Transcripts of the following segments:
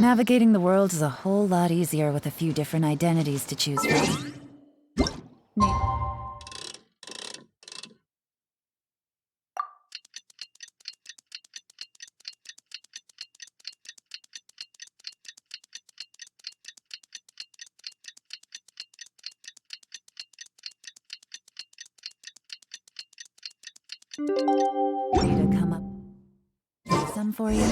Navigating the world is a whole lot easier with a few different identities to choose from. Ready to come up with some for you?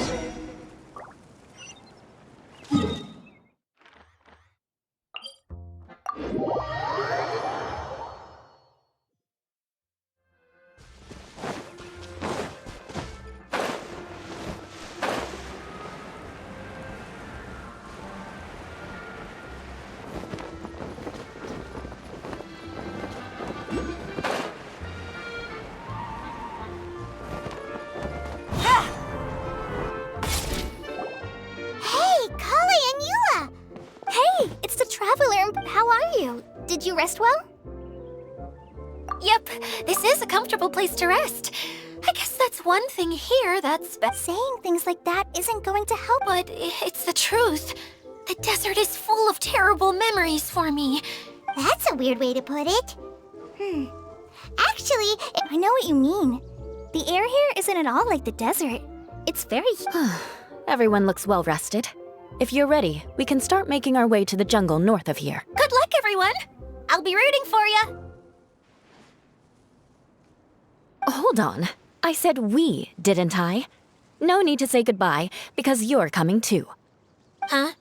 Did you rest well? Yep, this is a comfortable place to rest. I guess that's one thing here that's saying things like that isn't going to help. But it's the truth. The desert is full of terrible memories for me. That's a weird way to put it. Actually, I know what you mean. The air here isn't at all like the desert. It's very... Everyone looks well rested. If you're ready, we can start making our way to the jungle north of here. Good luck, everyone! I'll be rooting for you! Hold on. I said we, didn't I? No need to say goodbye, because you're coming too. Huh?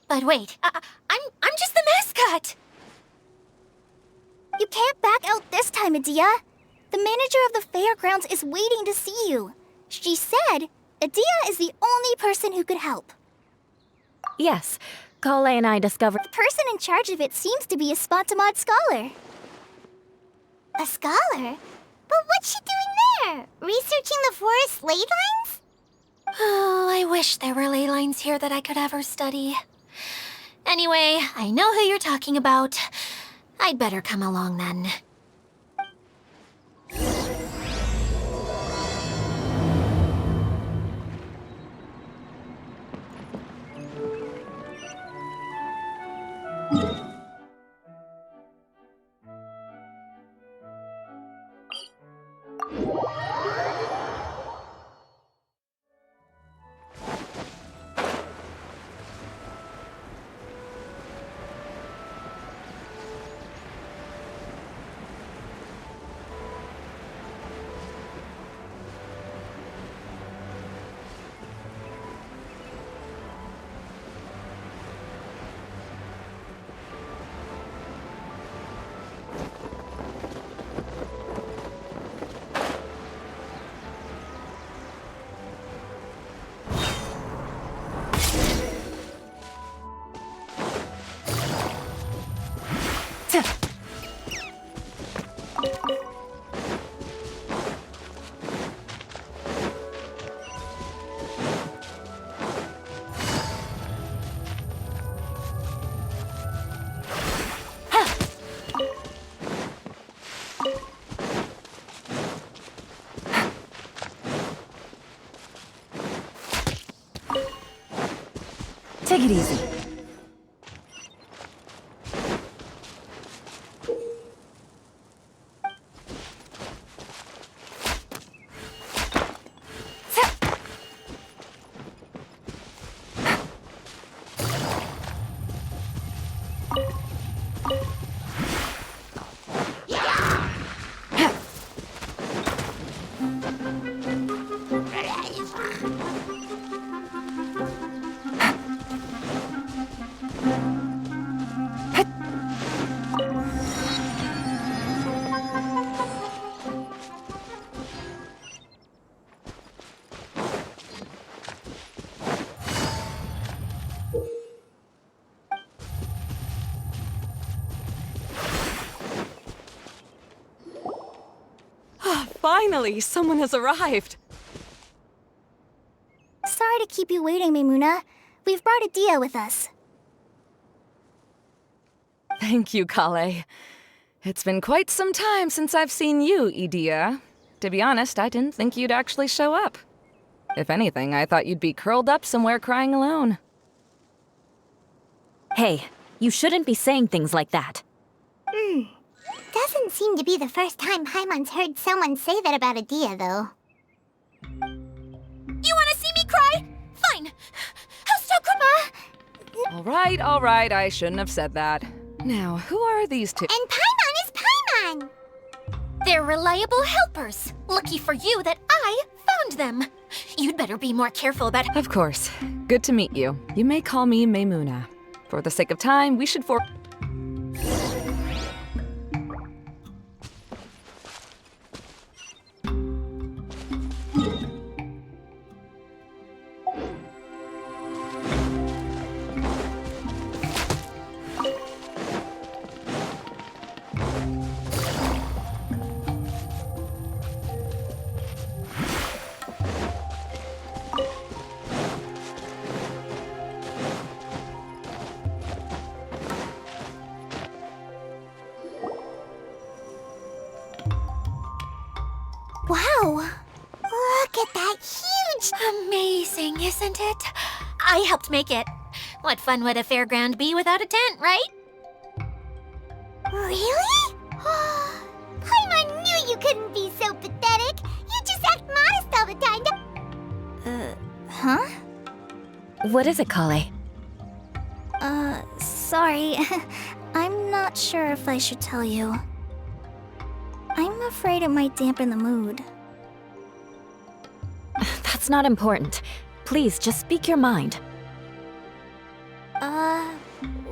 But wait, I'm just the mascot! You can't back out this time, Adia. The manager of the fairgrounds is waiting to see you. She said Adia is the only person who could help. Yes, Kale and I discovered... The person in charge of it seems to be a Spontamod scholar. A scholar? But what's she doing there? Researching the forest ley lines? Oh, I wish there were ley lines here that I could ever study. Anyway, I know who you're talking about. I'd better come along then. Take it easy. Finally, someone has arrived. Sorry to keep you waiting, Maimuna. We've brought Adia with us. Thank you, Kale. It's been quite some time since I've seen you, Adia. To be honest, I didn't think you'd actually show up. If anything, I thought you'd be curled up somewhere crying alone. Hey, you shouldn't be saying things like that. Doesn't seem to be the first time Paimon's heard someone say that about Adia, though. You wanna see me cry? Fine. All right, I shouldn't have said that. Now, who are these two? And Paimon is Paimon! They're reliable helpers. Lucky for you that I found them. You'd better be more careful about... Of course. Good to meet you. You may call me Maymuna. For the sake of time, we should Wow! Look at that huge... Amazing, isn't it? I helped make it. What fun would a fairground be without a tent, right? Really? Paimon knew you couldn't be so pathetic. You just act modest all the time. Huh? What is it, Kale? Sorry. I'm not sure if I should tell you. I'm afraid it might dampen the mood. That's not important. Please, just speak your mind.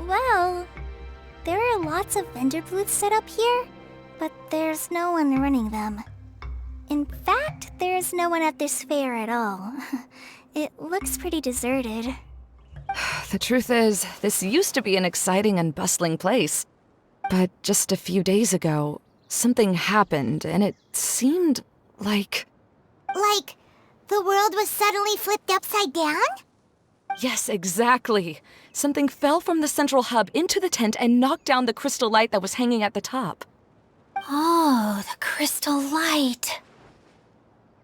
Well, there are lots of vendor booths set up here, but there's no one running them. In fact, there's no one at this fair at all. It looks pretty deserted. The truth is, this used to be an exciting and bustling place. But just a few days ago, something happened, and it seemed like... Like, the world was suddenly flipped upside down? Yes, exactly. Something fell from the central hub into the tent and knocked down the crystal light that was hanging at the top. Oh, the crystal light.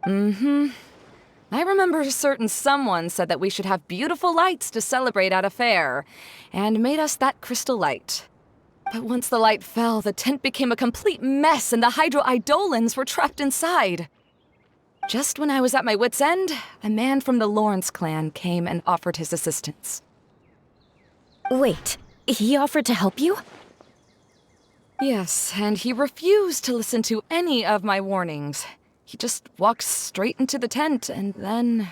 I remember a certain someone said that we should have beautiful lights to celebrate at a fair, and made us that crystal light. But once the light fell, the tent became a complete mess and the hydro-eidolons were trapped inside. Just when I was at my wit's end, a man from the Lawrence clan came and offered his assistance. Wait, he offered to help you? Yes, and he refused to listen to any of my warnings. He just walked straight into the tent and then...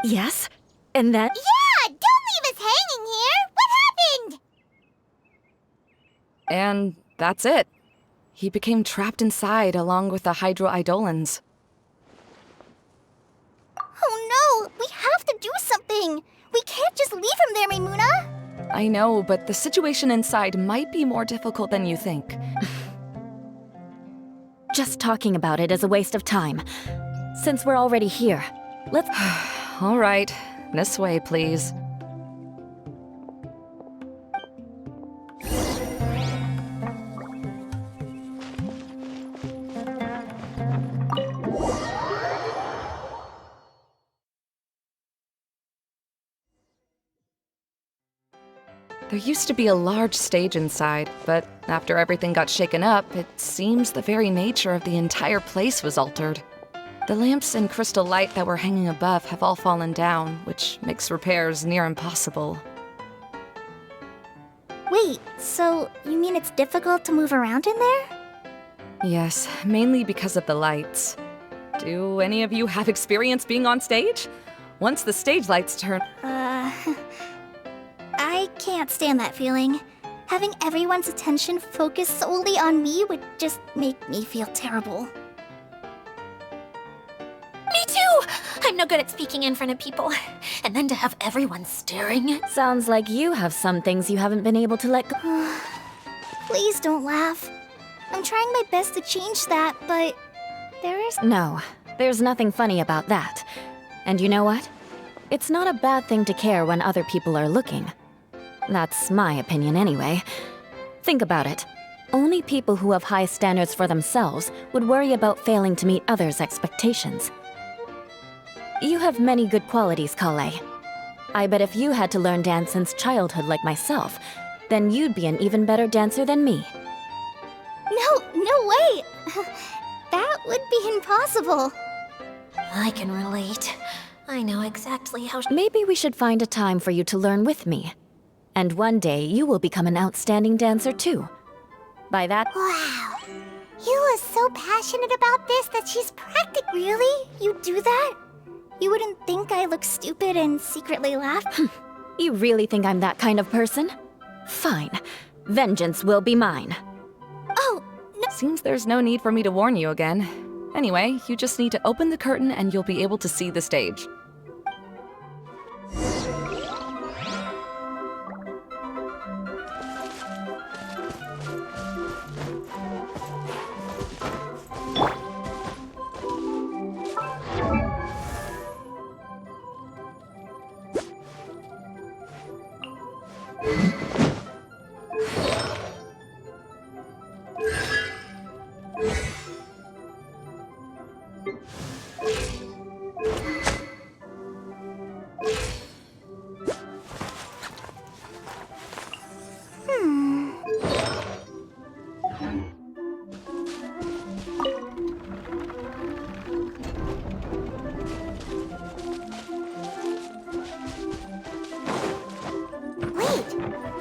Yes? And then... Yeah! Don't leave us hanging here! What happened? And that's it. He became trapped inside along with the hydro-eidolons. Oh no! We have to do something! We can't just leave him there, Maymuna! I know, but the situation inside might be more difficult than you think. Just talking about it is a waste of time. Since we're already here, let's... All right, this way, please. There used to be a large stage inside, but after everything got shaken up, it seems the very nature of the entire place was altered. The lamps and crystal light that were hanging above have all fallen down, which makes repairs near impossible. Wait, so you mean it's difficult to move around in there? Yes, mainly because of the lights. Do any of you have experience being on stage? Once the stage lights turn... I can't stand that feeling. Having everyone's attention focused solely on me would just make me feel terrible. Me too! I'm no good at speaking in front of people. And then to have everyone staring. Sounds like you have some things you haven't been able to let go. Please don't laugh. I'm trying my best to change that, but there is... No, there's nothing funny about that. And you know what? It's not a bad thing to care when other people are looking. That's my opinion anyway. Think about it. Only people who have high standards for themselves would worry about failing to meet others' expectations. You have many good qualities, Kale. I bet if you had to learn dance since childhood like myself, then you'd be an even better dancer than me. No way! That would be impossible. I can relate. I know exactly how. Maybe we should find a time for you to learn with me. And one day you will become an outstanding dancer too. By that, Wow. Eula's so passionate about this that she's Really? You do that? You wouldn't think I look stupid and secretly laugh? you really think I'm that kind of person? Fine. Vengeance will be mine. Oh, Seems there's no need for me to warn you again. Anyway, you just need to open the curtain and you'll be able to see the stage.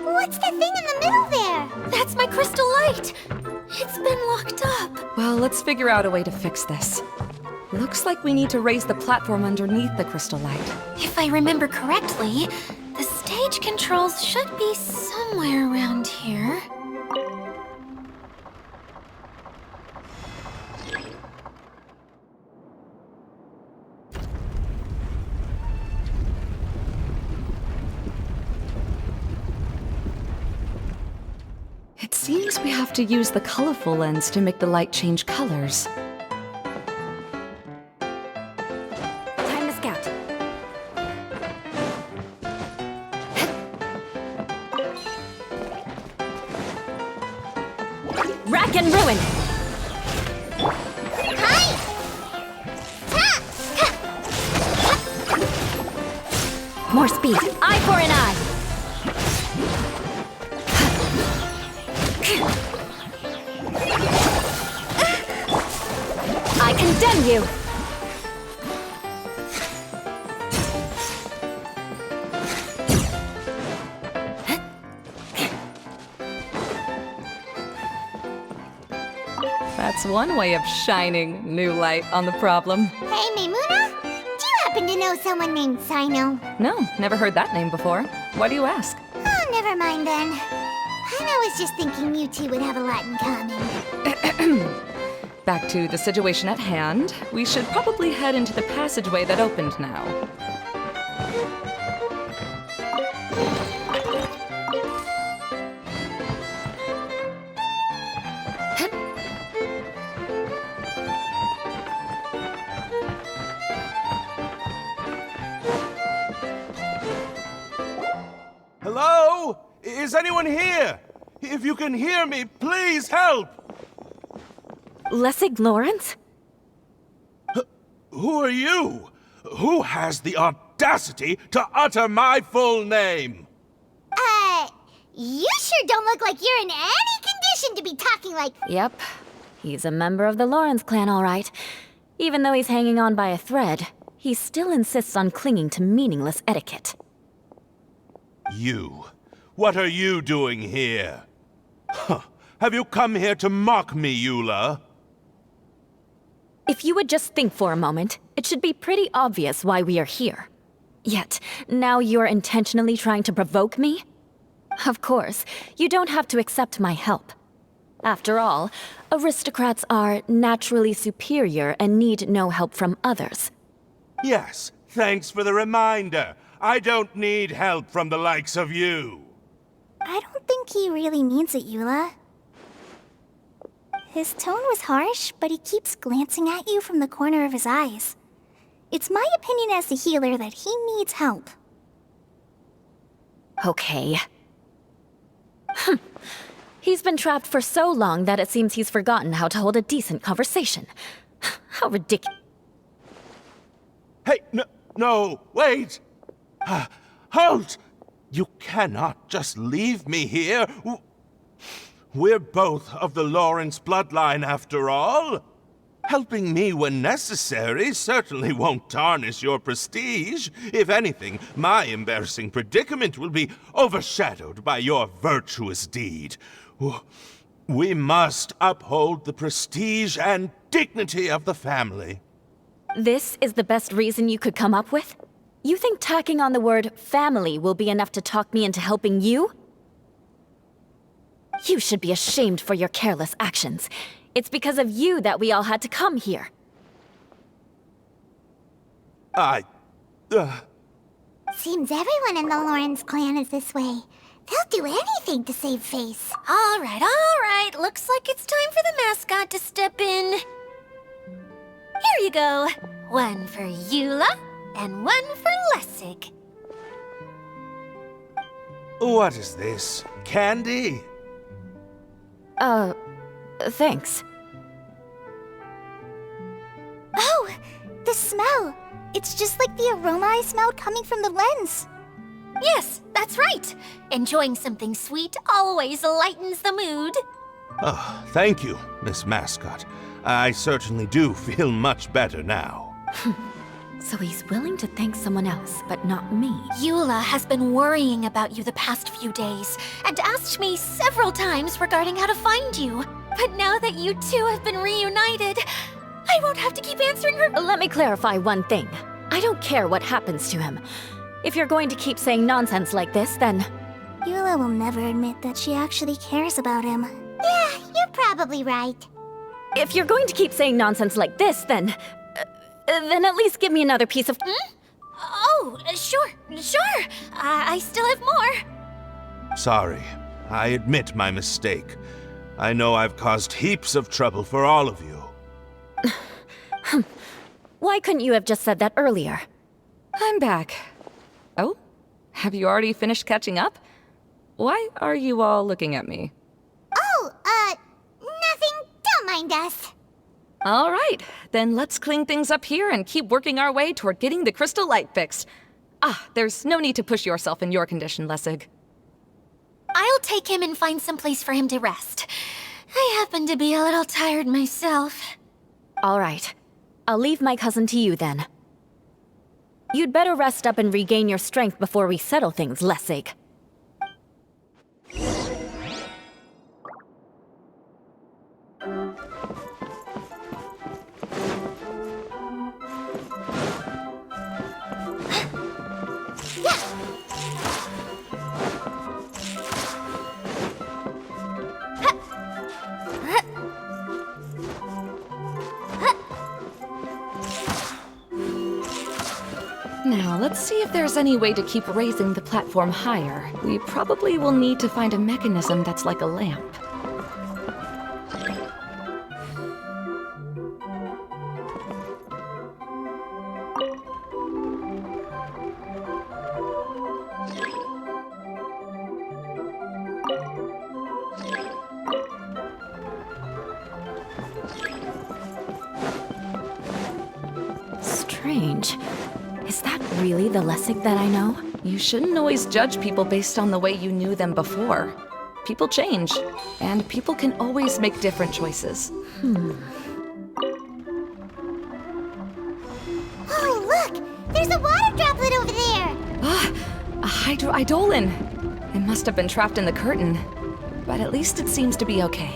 what's the thing in the middle there? That's my crystal light! It's been locked up. Well, let's figure out a way to fix this. Looks like we need to raise the platform underneath the crystal light. If I remember correctly, the stage controls should be somewhere around here. It seems we have to use the colorful lens to make the light change colors. Time to scout. Rack and ruin! Hi! More speed. Eye for an eye! I condemn you! That's one way of shining new light on the problem. Hey, Maimuna? Do you happen to know someone named Sino? No, never heard that name before. Why do you ask? Oh, never mind then. I was just thinking you two would have a lot in common. Back to the situation at hand. We should probably head into the passageway that opened now. Hello? Is anyone here? If you can hear me, please help! Lessig Lawrence? Who are you? Who has the audacity to utter my full name? You sure don't look like you're in any condition to be talking like... Yep. He's a member of the Lawrence clan, all right. Even though he's hanging on by a thread, he still insists on clinging to meaningless etiquette. You. What are you doing here? Huh. Have you come here to mock me, Eula? If you would just think for a moment, it should be pretty obvious why we are here. Yet, now you're intentionally trying to provoke me? Of course, you don't have to accept my help. After all, aristocrats are naturally superior and need no help from others. Yes, thanks for the reminder. I don't need help from the likes of you. I don't think he really means it, Eula. His tone was harsh, but he keeps glancing at you from the corner of his eyes. It's my opinion as the healer that he needs help. Okay. He's been trapped for so long that it seems he's forgotten how to hold a decent conversation. How ridiculous. Hey, no, wait! Halt! You cannot just leave me here. We're both of the Lawrence bloodline, after all. Helping me when necessary certainly won't tarnish your prestige. If anything, my embarrassing predicament will be overshadowed by your virtuous deed. We must uphold the prestige and dignity of the family. This is the best reason you could come up with? You think tacking on the word family will be enough to talk me into helping you? You should be ashamed for your careless actions. It's because of you that we all had to come here. Seems everyone in the Lawrence clan is this way. They'll do anything to save face. All right. Looks like it's time for the mascot to step in. Here you go. One for Eula, and one for Lessig. What is this? Candy? Thanks. Oh, the smell. It's just like the aroma I smelled coming from the lens. Yes, that's right. Enjoying something sweet always lightens the mood. Oh, thank you, Miss Mascot. I certainly do feel much better now. So he's willing to thank someone else, but not me. Eula has been worrying about you the past few days, and asked me several times regarding how to find you. But now that you two have been reunited, I won't have to keep answering her. Let me clarify one thing. I don't care what happens to him. If you're going to keep saying nonsense like this, then... Eula will never admit that she actually cares about him. Yeah, you're probably right. If you're going to keep saying nonsense like this, then at least give me another piece of... Oh, sure. I still have more. Sorry. I admit my mistake. I know I've caused heaps of trouble for all of you. Why couldn't you have just said that earlier? I'm back. Oh? Have you already finished catching up? Why are you all looking at me? Oh, nothing. Don't mind us. All right, then let's clean things up here and keep working our way toward getting the crystal light fixed. There's no need to push yourself in your condition, Lessig. I'll take him and find some place for him to rest. I happen to be a little tired myself. All right. I'll leave my cousin to you then. You'd better rest up and regain your strength before we settle things, Lessig. Now, let's see if there's any way to keep raising the platform higher. We probably will need to find a mechanism that's like a lamp. Strange. Is that really the Lessig that I know? You shouldn't always judge people based on the way you knew them before. People change, and people can always make different choices. Oh, look! There's a water droplet over there! A hydroidolin! It must have been trapped in the curtain, but at least it seems to be okay.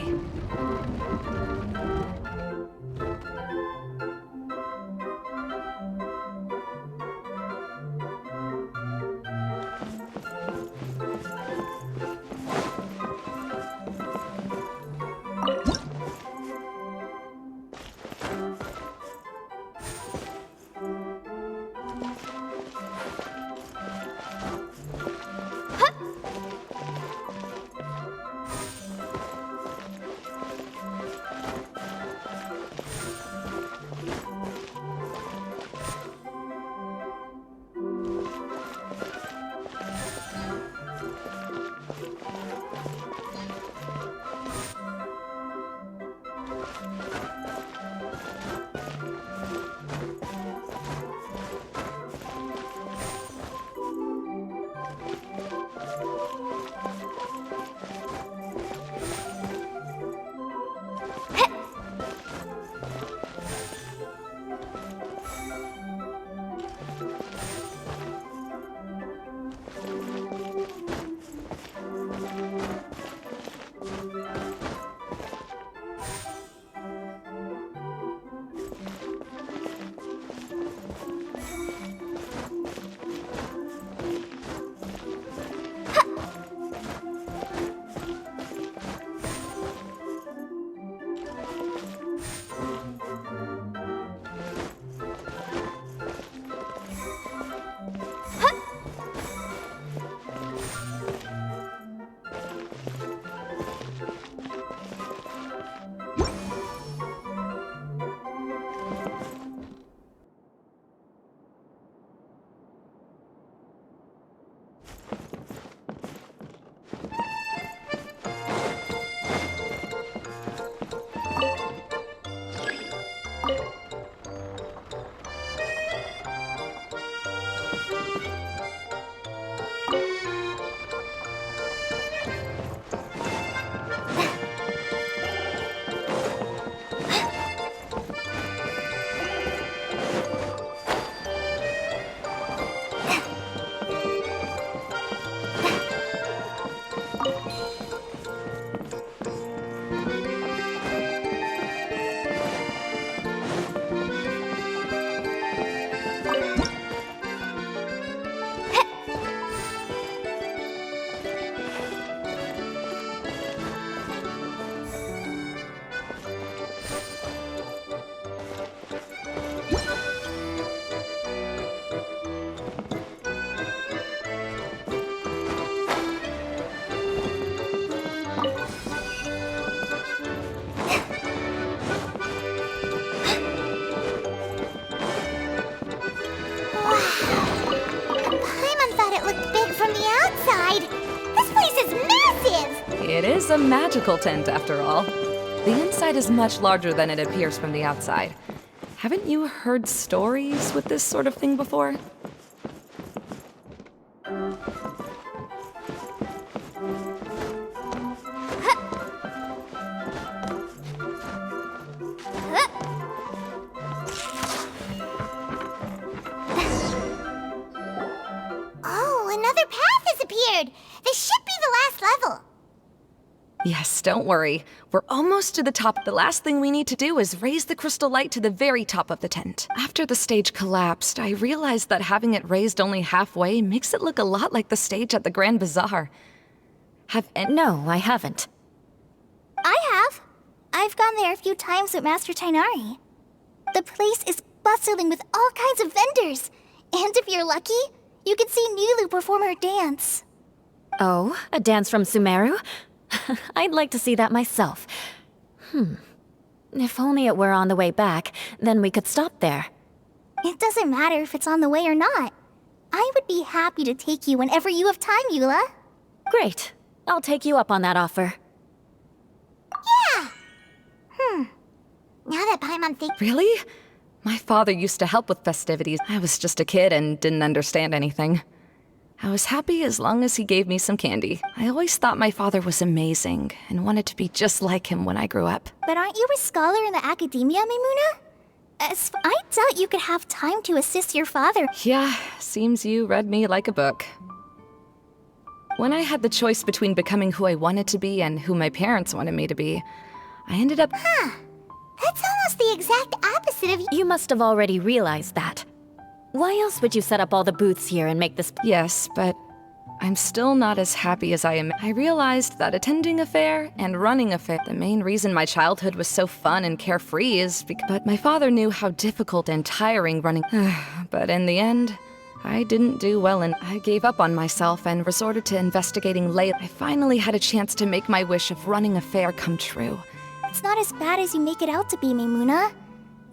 It is a magical tent, after all. The inside is much larger than it appears from the outside. Haven't you heard stories with this sort of thing before? Oh, another path has appeared! This should be the last level! Yes, don't worry. We're almost to the top. The last thing we need to do is raise the crystal light to the very top of the tent. After the stage collapsed, I realized that having it raised only halfway makes it look a lot like the stage at the Grand Bazaar. No, I haven't. I have. I've gone there a few times with Master Tainari. The place is bustling with all kinds of vendors. And if you're lucky, you can see Nilu perform her dance. Oh, a dance from Sumeru? I'd like to see that myself. If only it were on the way back, then we could stop there. It doesn't matter if it's on the way or not. I would be happy to take you whenever you have time, Eula. Great. I'll take you up on that offer. Yeah! Now that Paimon thinks... Really? My father used to help with festivities. I was just a kid and didn't understand anything. I was happy as long as he gave me some candy. I always thought my father was amazing and wanted to be just like him when I grew up. But aren't you a scholar in the academia, Maimuna? I doubt you could have time to assist your father. Yeah, seems you read me like a book. When I had the choice between becoming who I wanted to be and who my parents wanted me to be, I ended up... That's almost the exact opposite of you. You must have already realized that. Why else would you set up all the booths here and make this... Yes, but I'm still not as happy as I am. I realized that attending a fair and running a fair, the main reason my childhood was so fun and carefree is because... But my father knew how difficult and tiring running... But in the end, I didn't do well and I gave up on myself and resorted to investigating late. I finally had a chance to make my wish of running a fair come true. It's not as bad as you make it out to be, Maimuna.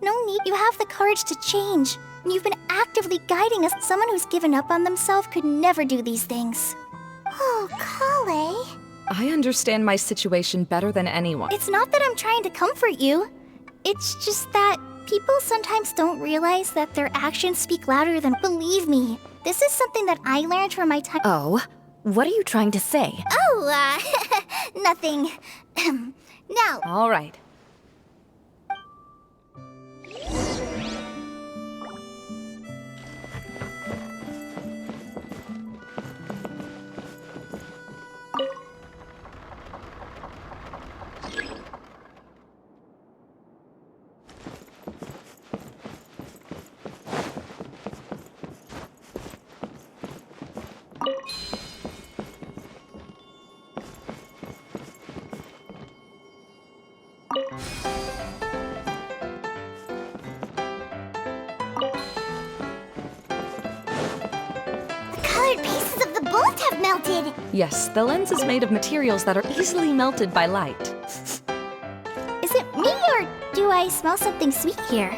No need. You have the courage to change. You've been actively guiding us. Someone who's given up on themselves could never do these things. Oh, Kale. I understand my situation better than anyone. It's not that I'm trying to comfort you. It's just that people sometimes don't realize that their actions speak louder than... Believe me, this is something that I learned from my time... Oh? What are you trying to say? Oh, nothing. Now... All right. Melted. Yes, the lens is made of materials that are easily melted by light. Is it me or do I smell something sweet here?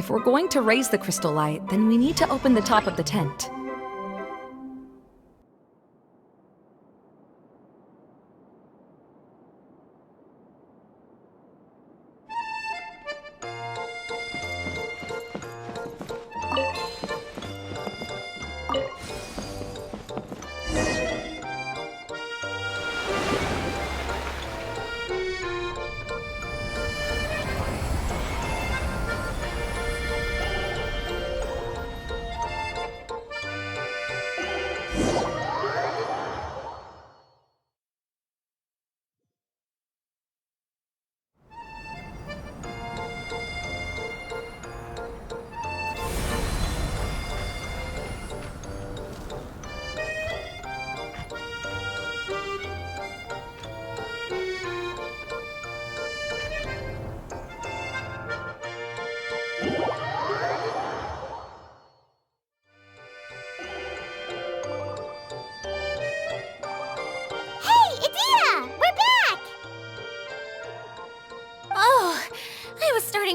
If we're going to raise the crystal light, then we need to open the top of the tent.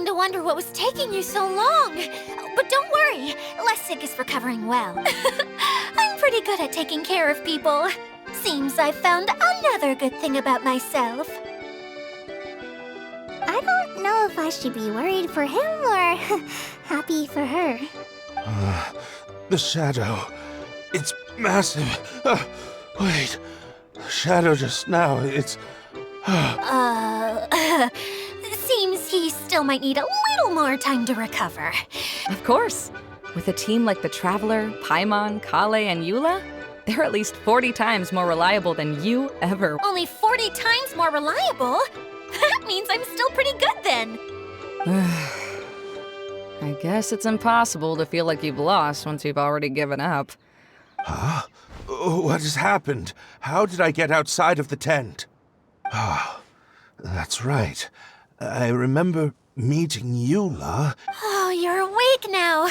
To wonder what was taking you so long. But don't worry, Lessig is recovering well. I'm pretty good at taking care of people. Seems I've found another good thing about myself. I don't know if I should be worried for him or happy for her. The shadow. It's massive. Wait. The shadow just now, it's... Seems he still might need a little more time to recover. Of course. With a team like the Traveler, Paimon, Kale, and AULA, they're at least 40 times more reliable than you ever. Only 40 times more reliable? That means I'm still pretty good then. I guess it's impossible to feel like you've lost once you've already given up. Huh? What has happened? How did I get outside of the tent? Ah, that's right. I remember meeting AULA. Oh, you're awake now.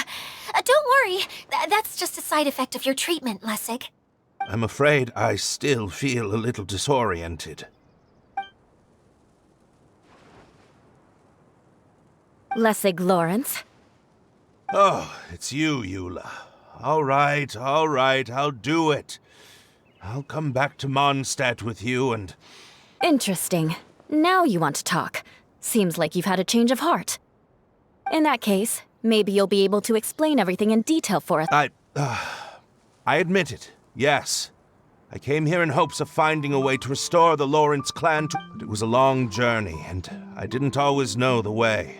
Don't worry. That's just a side effect of your treatment, Lessig. I'm afraid I still feel a little disoriented. Lessig Lawrence. Oh, it's you, AULA. All right, I'll do it. I'll come back to Mondstadt with you and... Interesting. Now you want to talk. Seems like you've had a change of heart. In that case, maybe you'll be able to explain everything in detail for us. I admit it, yes. I came here in hopes of finding a way to restore the Lawrence clan but it was a long journey, and I didn't always know the way.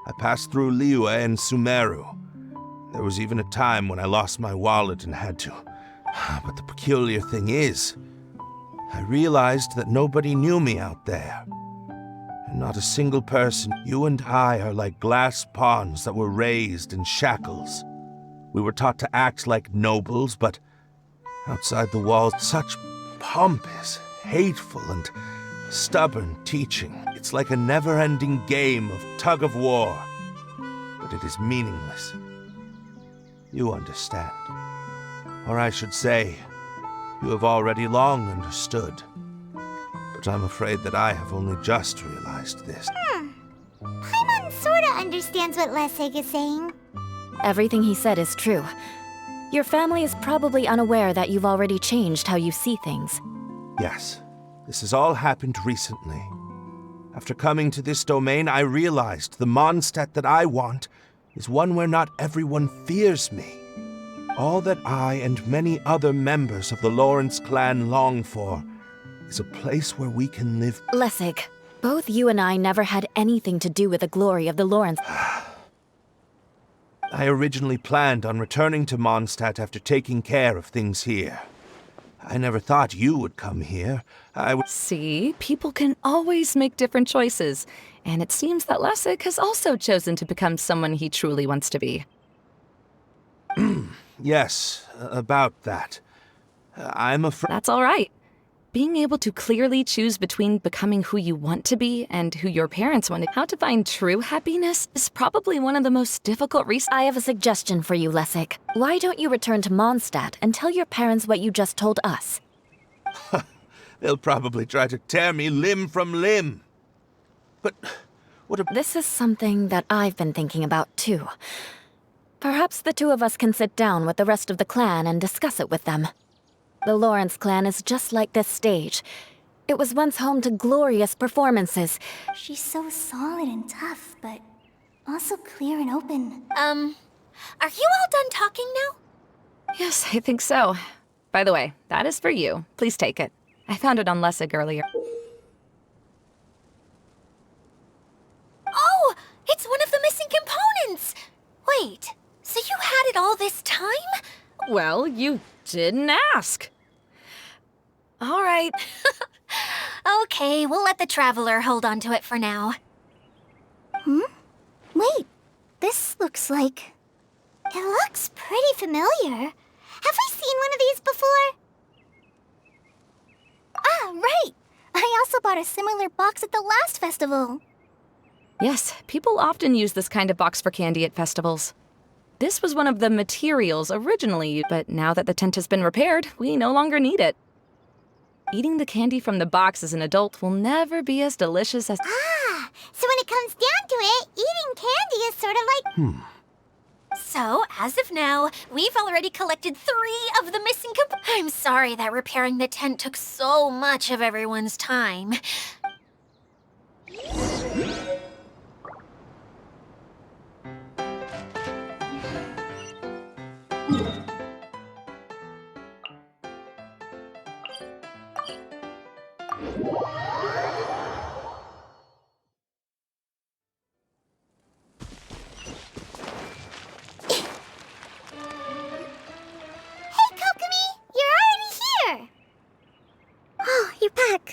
I passed through Liyue and Sumeru. There was even a time when I lost my wallet and had to. But the peculiar thing is, I realized that nobody knew me out there. And not a single person. You and I are like glass pawns that were raised in shackles. We were taught to act like nobles, but outside the walls, such pompous, hateful, and stubborn teaching. It's like a never-ending game of tug-of-war, but it is meaningless. You understand. Or I should say, you have already long understood. But I'm afraid that I have only just realized this. Paimon sorta understands what Lessig is saying. Everything he said is true. Your family is probably unaware that you've already changed how you see things. Yes, this has all happened recently. After coming to this domain, I realized the Mondstadt that I want is one where not everyone fears me. All that I and many other members of the Lawrence clan long for is a place where we can live. Lessig, both you and I never had anything to do with the glory of the Lawrence. I originally planned on returning to Mondstadt after taking care of things here. I never thought you would come here. See, people can always make different choices, and it seems that Lessig has also chosen to become someone he truly wants to be. Yes, about that. I'm afraid... That's all right. Being able to clearly choose between becoming who you want to be and who your parents wanted, how to find true happiness is probably one of the most difficult I have a suggestion for you, Lessig. Why don't you return to Mondstadt and tell your parents what you just told us? They'll probably try to tear me limb from limb. But What a... This is something that I've been thinking about, too. Perhaps the two of us can sit down with the rest of the clan and discuss it with them. The Lawrence clan is just like this stage. It was once home to glorious performances. She's so solid and tough, but also clear and open. Are you all done talking now? Yes, I think so. By the way, that is for you. Please take it. I found it on Lessig earlier. Oh, it's one of the missing components! Wait, so you had it all this time? Well, you didn't ask. All right. Okay, we'll let the Traveler hold on to it for now. Wait, this looks like... It looks pretty familiar. Have we seen one of these before? Ah, right! I also bought a similar box at the last festival. Yes, people often use this kind of box for candy at festivals. This was one of the materials originally used, but now that the tent has been repaired, we no longer need it. Eating the candy from the box as an adult will never be as delicious as... Ah, so when it comes down to it, eating candy is sort of like... So, as of now, we've already collected 3 of the missing I'm sorry that repairing the tent took so much of everyone's time. Hey, Kokomi! You're already here! Oh, you're back.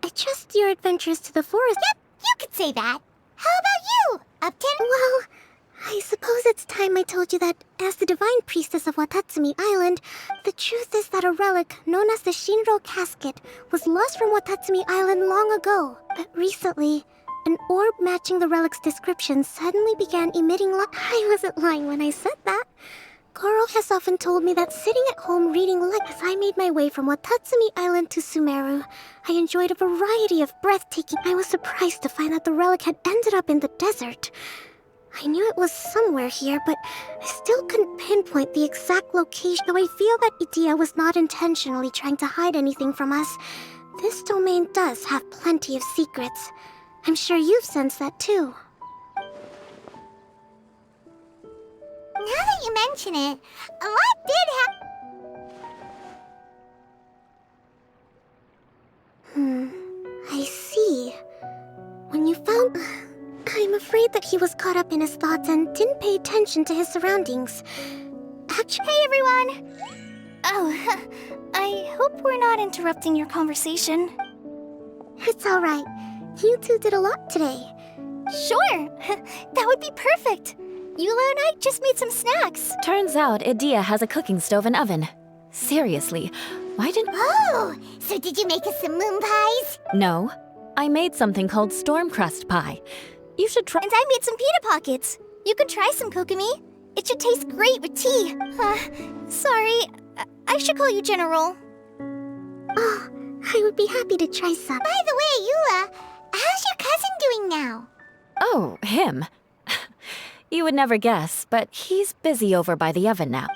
I trust your adventures to the forest... Yep, you could say that. How about you? Up 10? Well, I suppose it's time I told you that, as the divine priestess of Watatsumi Island, the truth is that a relic, known as the Shinro Casket, was lost from Watatsumi Island long ago. But recently, an orb matching the relic's description suddenly began emitting light. I wasn't lying when I said that. Goro has often told me that sitting at home reading light as I made my way from Watatsumi Island to Sumeru, I enjoyed a variety of breathtaking... I was surprised to find that the relic had ended up in the desert. I knew it was somewhere here, but I still couldn't pinpoint the exact location, though I feel that Idia was not intentionally trying to hide anything from us. This domain does have plenty of secrets. I'm sure you've sensed that too. Now that you mention it, a lot did happen. I see. When you found... I'm afraid that he was caught up in his thoughts and didn't pay attention to his surroundings. Actually... Hey, everyone! Oh, I hope we're not interrupting your conversation. It's alright. You two did a lot today. Sure! That would be perfect! Eula and I just made some snacks. Turns out Idia has a cooking stove and oven. Seriously, why didn't... Oh, so did you make us some moon pies? No, I made something called storm crust pie. You should try... And I made some pita pockets. You could try some, Kokomi. It should taste great with tea. Sorry, I should call you General. Oh, I would be happy to try some. By the way, Eula, how's your cousin doing now? Oh, him. You would never guess, but he's busy over by the oven now.